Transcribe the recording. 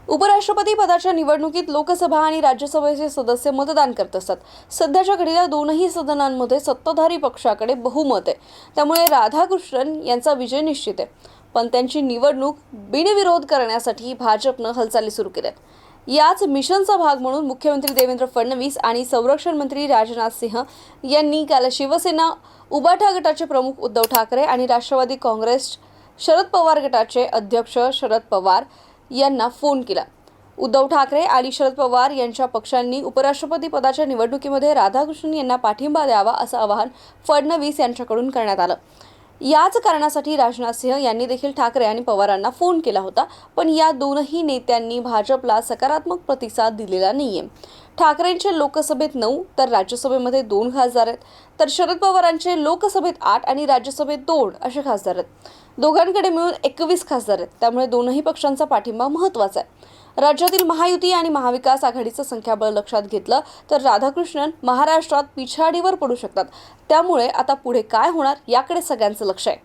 उपराष्ट्रपती पदाच्या निवडणुकीत लोकसभा आणि राज्यसभेचे सदस्य मतदान करत असतात. सध्याच्या घडीला दोनही सदनांमध्ये सत्ताधारी पक्षाकडे बहुमत आहे. त्यामुळे राधाकृष्णन यांचा विजय निश्चित आहे. पण त्यांची निवडणूक बिनविरोध करण्यासाठी भाजपनं हालचाली सुरू केल्यात. याच मिशनचा भाग म्हणून मुख्यमंत्री देवेंद्र फडणवीस आणि संरक्षण मंत्री राजनाथ सिंह यांनी काल शिवसेना उबाटा गटाचे प्रमुख उद्धव ठाकरे आणि राष्ट्रवादी काँग्रेस शरद पवार गटाचे अध्यक्ष शरद पवार यांना फोन केला. उद्धव ठाकरे आणि शरद पवार यांच्या पक्षांनी उपराष्ट्रपती पदाच्या निवडणुकीमध्ये राधाकृष्णन यांना पाठिंबा द्यावा असं आवाहन फडणवीस यांच्याकडून करण्यात आलं. याच कारणासाठी राजनाथ सिंह यांनी देखील ठाकरे आणि पवारांना फोन केला होता. पण या दोनही नेत्यांनी भाजपला सकारात्मक प्रतिसाद दिलेला नाहीये. ठाकरेंचे लोकसभेत 9 तर राज्यसभेमध्ये 2 खासदार आहेत, तर शरद पवारांचे लोकसभेत 8 आणि राज्यसभेत 2 असे खासदार आहेत. दोघांकडे मिळून 21 खासदार आहेत. त्यामुळे दोनही पक्षांचा पाठिंबा महत्त्वाचा आहे. राज्यातील महायुती आणि महाविकास आघाडीचं संख्याबळ लक्षात घेतलं तर राधाकृष्णन महाराष्ट्रात पिछाडीवर पडू शकतात. त्यामुळे आता पुढे काय होणार याकडे सगळ्यांचं लक्ष आहे.